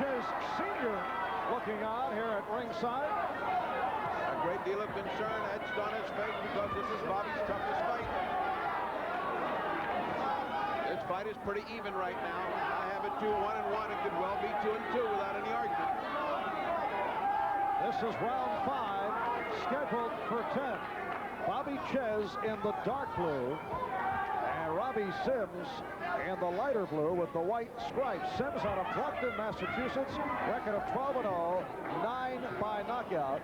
Czyz Sr. looking on here at ringside. A great deal of concern etched on his face because this is Bobby's toughest fight. This fight is pretty even right now. I have it 2-1-1. It could well be 2-2 without any argument. This is round 5, scheduled for 10. Bobby Czyz in the dark blue, and Robbie Sims in the lighter blue with the white stripes. Sims out of Brockton, Massachusetts, record of 12-0, 9 by knockout.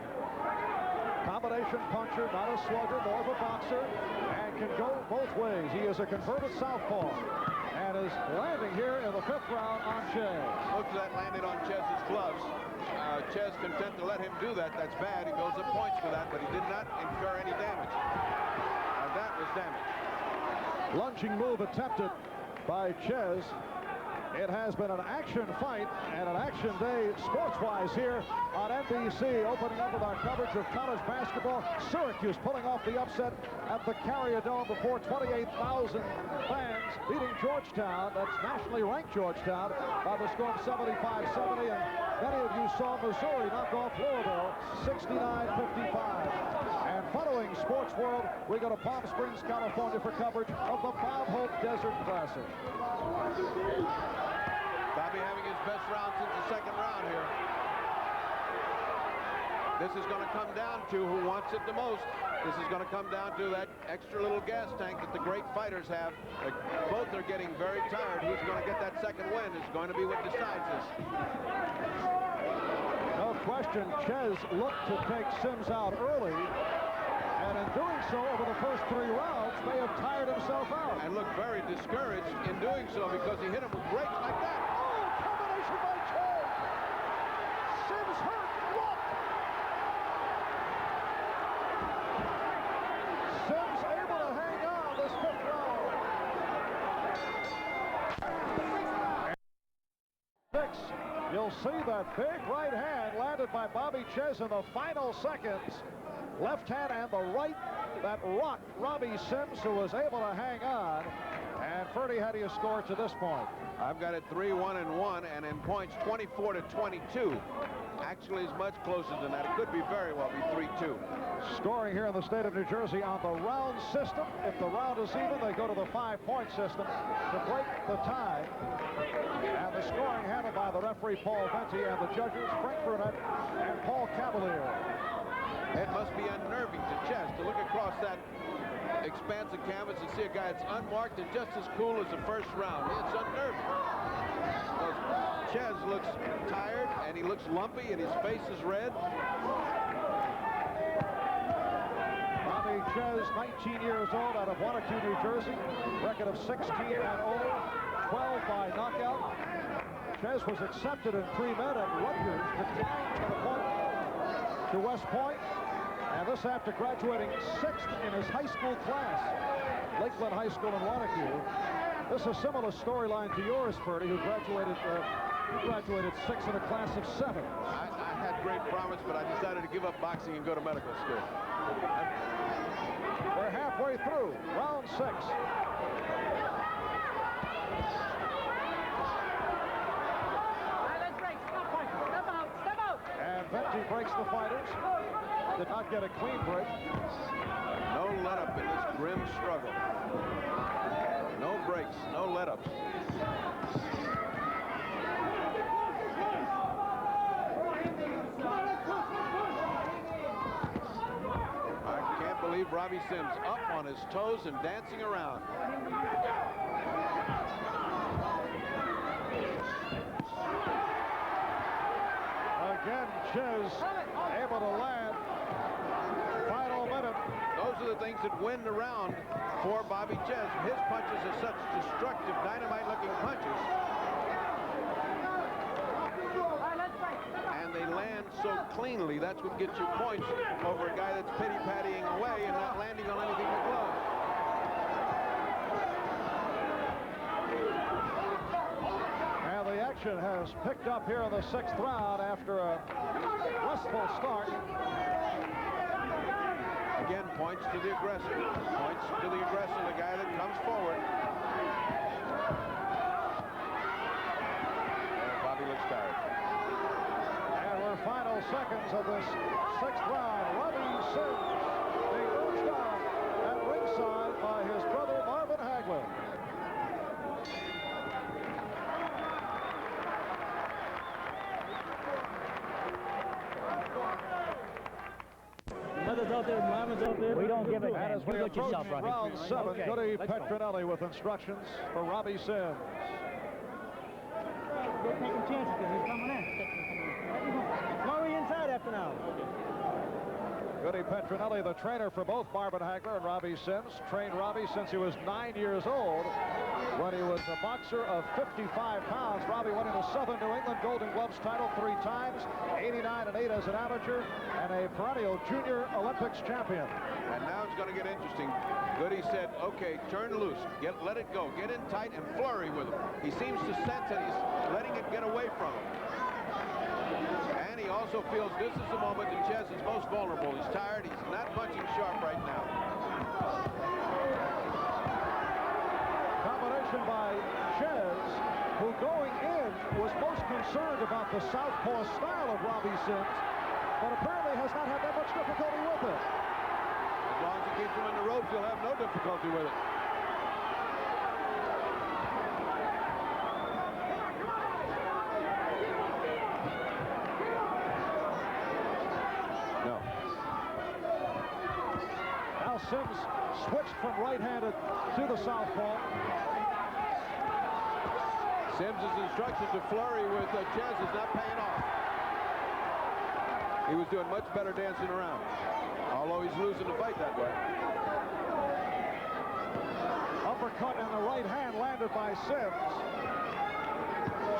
Combination puncher, not a slugger, more of a boxer, and can go both ways. He is a converted southpaw and is landing here in the 5th round on Czyz. Most of that landed on Czyz's gloves. Czyz content to let him do that. That's bad. He goes up points for that, but he did not incur any damage. And that was damage. Lunging move attempted by Czyz. It has been an action fight and an action day sports-wise here on NBC, opening up with our coverage of college basketball. Syracuse pulling off the upset at the Carrier Dome before 28,000 fans, beating Georgetown. That's nationally ranked Georgetown by the score of 75-70. And many of you saw Missouri knock off Louisville 69-55. And following Sports World, we go to Palm Springs, California for coverage of the Bob Hope Desert Classic. Bobby having his best round since the 2nd round here. This is going to come down to who wants it the most. This is going to come down to that extra little gas tank that the great fighters have. Both are getting very tired. Who's going to get that second win is going to be what decides this. No question, Czyz looked to take Sims out early, and in doing so over the first 3 rounds, may have tired himself out. And looked very discouraged in doing so because he hit him with breaks like that. Oh, combination by Czyz. Sims hurt. Look. Sims able to hang on this 5th round. 6. You'll see that big right hand landed by Bobby Czyz in the final seconds. Left hand and the right that rocked Robbie Sims, who was able to hang on. And Ferdy, how do you score to this point? I've got it 3-1-1, and in points 24-22. Actually is much closer than that. It could be very well be 3-2. Scoring here in the state of New Jersey on the round system. If the round is even, they go to the 5-point system to break the tie. And the scoring handled by the referee Paul Venti and the judges Frank Burnett and Paul Cavalier. It must be unnerving to Czyz to look across that expanse of canvas and see a guy that's unmarked and just as cool as the first round. It's unnerving. Czyz looks tired and he looks lumpy and his face is red. Bobby Czyz, 19 years old, out of Wanacue, New Jersey. Record of 16-0, 12 by knockout. Czyz was accepted in pre-med at Rutgers, declined to the point to West Point. And this after graduating 6th in his high school class, Lakeland High School in Wanacue. This is a similar storyline to yours, Ferdy, who graduated 6th in a class of 7. I had great promise, but I decided to give up boxing and go to medical school. We're halfway through round 6. And Venti breaks the fighters. Did not get a clean break. No let-up in this grim struggle. No breaks, no let-ups. I can't believe Robbie Sims up on his toes and dancing around. Again, Czyz able to land. Final minute. Those are the things that win the round for Bobby Czyz. His punches are such destructive, dynamite-looking punches. And they land so cleanly. That's what gets you points over a guy that's pity-pattying away and not landing on anything but gloves. And the action has picked up here in the 6th round after a restful start. Again, points to the aggressor. Points to the aggressor, the guy that comes forward. Bobby looks tired. seconds of this 6th round. Robbie Sims being urged on at ringside by his brother Marvin Hagler. Mother's out there, Mama's out there. We don't give a damn. As we approach round 7, Goody Petronelli with instructions for Robbie Sims. They're taking chances because he's coming in. Murray inside after now. Goody Petronelli, the trainer for both Marvin Hagler and Robbie Sims, trained Robbie since he was 9 years old. When he was a boxer of 55 pounds, Robbie won into Southern New England Golden Gloves title 3 times, 89 and 8 as an amateur, and a perennial junior Olympics champion. And now it's going to get interesting. Goody said, okay, turn loose, let it go, get in tight and flurry with him. He seems to sense that he's letting it get away from him. And he also feels this is the moment that Czyz is most vulnerable. He's tired, he's not punching sharp right now. Combination by Czyz, who going in was most concerned about the southpaw style of Robbie Sims, but apparently has not had that much difficulty with it. As long as he keeps him in the ropes, he'll have no difficulty with it. No. Now Sims switched from right-handed to the southpaw. Sims' instruction to flurry with Czyz is not paying off. He was doing much better dancing around, although he's losing the fight that way. Uppercut in the right hand landed by Sims.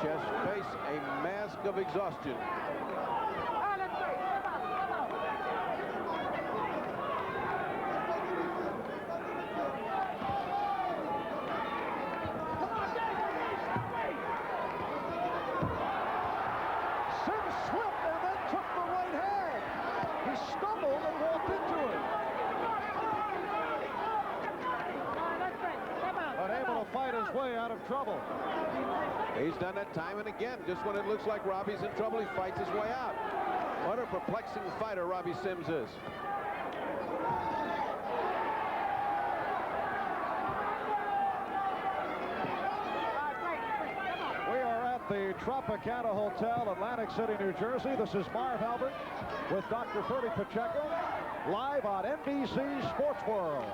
Czyz face a mask of exhaustion. Trouble. He's done that time and again. Just when it looks like Robbie's in trouble, he fights his way out. What a perplexing fighter Robbie Sims is. We are at the Tropicana Hotel, Atlantic City, New Jersey. This is Marv Albert with Dr. Ferdy Pacheco, live on NBC Sports World.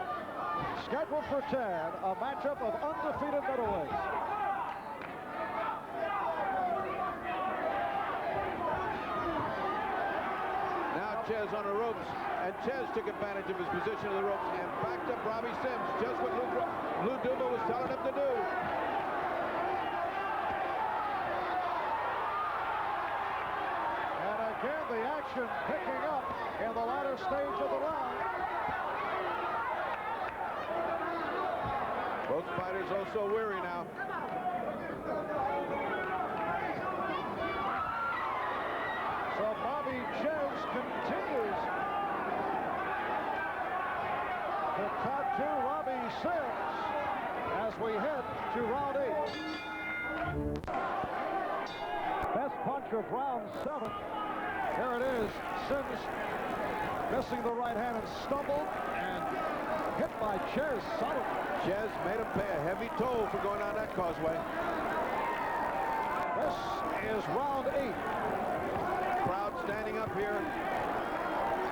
Scheduled for 10, a matchup of undefeated middleweights. Now Czyz on the ropes, and Czyz took advantage of his position of the ropes and backed up Robbie Sims, just what Lou Duva was telling him to do. And again, the action picking up in the latter stage of the round. Both fighters also weary now. So Bobby Czyz continues to tattoo Robbie Sims as we head to round 8. Best punch of round 7. There it is. Sims missing the right hand and stumbled and hit by Czyz solidly. Czyz made him pay a heavy toll for going on that causeway. This is round 8. Crowd standing up here,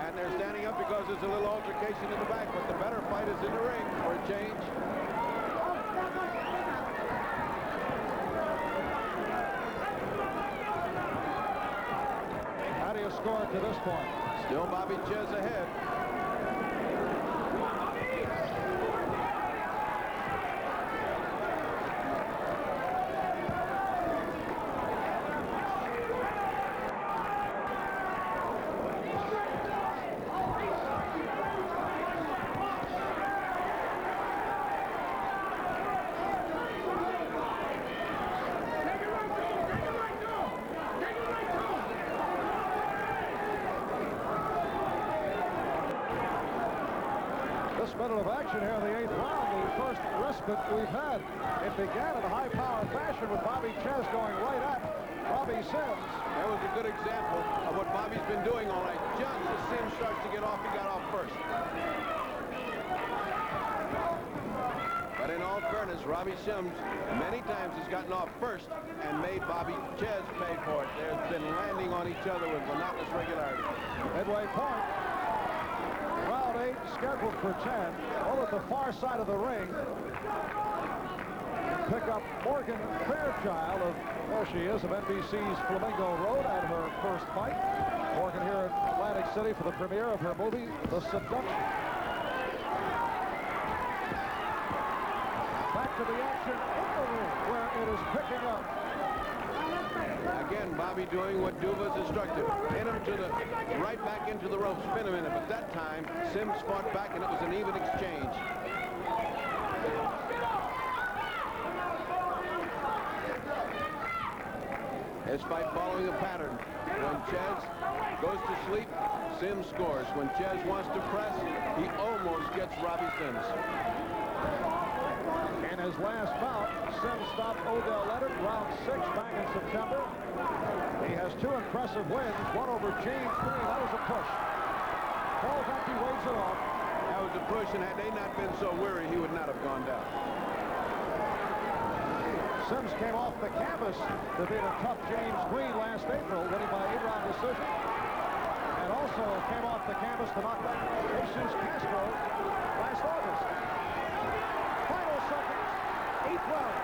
and they're standing up because there's a little altercation in the back, but the better fight is in the ring for a change. How do you score to this point? Still Bobby Czyz ahead. Minute of action here in the 8th round, the first respite we've had. It began in a high-powered fashion with Bobby Czyz going right at Robbie Sims. That was a good example of what Bobby's been doing all night. Just as Sims starts to get off, he got off first. But in all fairness, Robbie Sims, many times has gotten off first and made Bobby Czyz pay for it. They've been landing on each other with monotonous regularity. Midway point. Round 8 scheduled for 10. Over at the far side of the ring. Pick up Morgan Fairchild of, there she is, of NBC's Flamingo Road at her first fight. Morgan here in Atlantic City for the premiere of her movie, The Seduction. Back to the action in the ring where it is picking up. Again, Bobby doing what Duva's instructed. Hit him to the right back into the rope, spin him in it. But that time, Sims fought back and it was an even exchange. His fight following a pattern. When Czyz goes to sleep, Sims scores. When Czyz wants to press, he almost gets Robbie Sims. In his last bout, Sims stopped Odell Leonard, round 6 back in September. He has 2 impressive wins, one over James Green. That was a push. Paul Becky waves it off. That was a push, and had they not been so weary, he would not have gone down. Sims came off the canvas to beat a tough James Green last April, winning by 8-round decision. And also came off the canvas to knock back Jesus Castro last August. Final seconds, 8th round.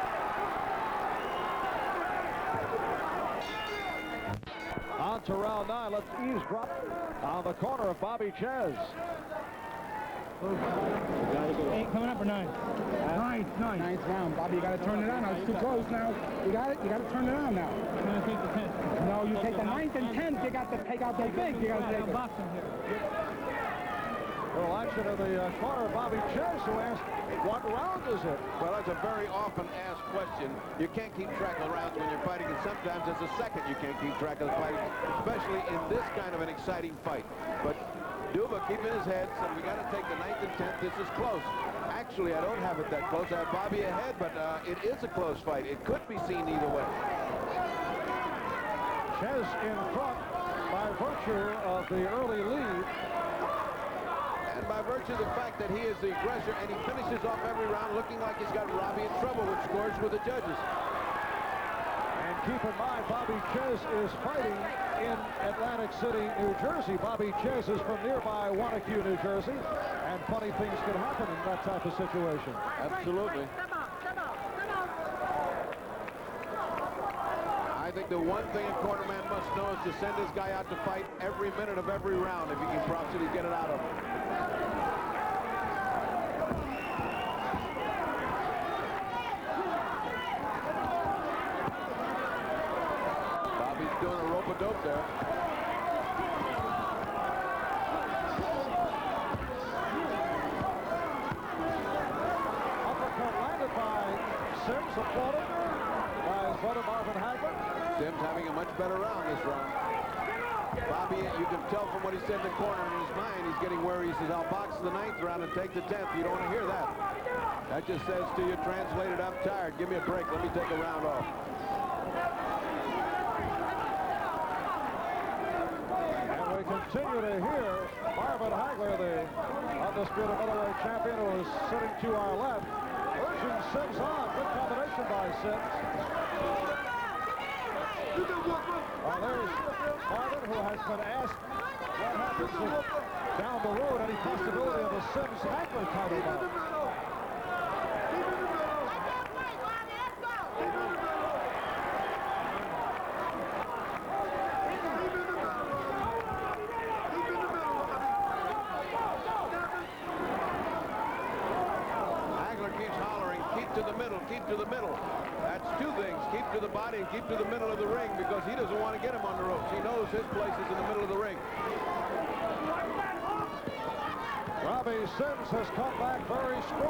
On to round 9. Let's eavesdrop on the corner of Bobby Czyz. 8 coming up or 9? 9. Ninth round. Bobby, you got to turn it on now. It's too close now. You got it. You got to turn it on now. I'm going to take the 10th. No, you take the 9th and 10th. You got to take out the big. You got to take I'm it. boxing here. Little action in the corner of Bobby Czyz, who asked, what round is it? Well, that's a very often asked question. You can't keep track of rounds when you're fighting, and sometimes it's a second you can't keep track of the fighting, especially in this kind of an exciting fight. But Duva keeping his head, said we got to take the 9th and 10th. This is close. Actually, I don't have it that close. I have Bobby ahead, but it is a close fight. It could be seen either way. Czyz in front by virtue of the early lead. And by virtue of the fact that he is the aggressor and he finishes off every round looking like he's got Robbie in trouble, which scores with the judges. And keep in mind, Bobby Czyz is fighting in Atlantic City, New Jersey. Bobby Czyz is from nearby Wanacue, New Jersey, and funny things can happen in that type of situation. Absolutely. I think the one thing a cornerman must know is to send his guy out to fight every minute of every round if he can possibly get it out of him. Bobby's doing a rope-a-dope there. Uppercut landed by Sims, applauded by his brother Marvin Hagler. Sims having a much better round this round. Bobby, you can tell from what he said in the corner in his mind, he's getting where he says, I'll box the 9th round and take the 10th. You don't want to hear that. That just says to you, translated, I'm tired. Give me a break. Let me take a round off. And we continue to hear Marvin Hagler, the undisputed middleweight champion, who is sitting to our left, urging Sims on. Good combination by Sims. There's Marvin, who has been asked what happens if down the road any possibility of a Sims-Hagler title bout. Keep to the middle. That's two things. Keep to the body and keep to the middle of the ring because he doesn't want to get him on the ropes. He knows his place is in the middle of the ring. Robbie Sims has come back very strong.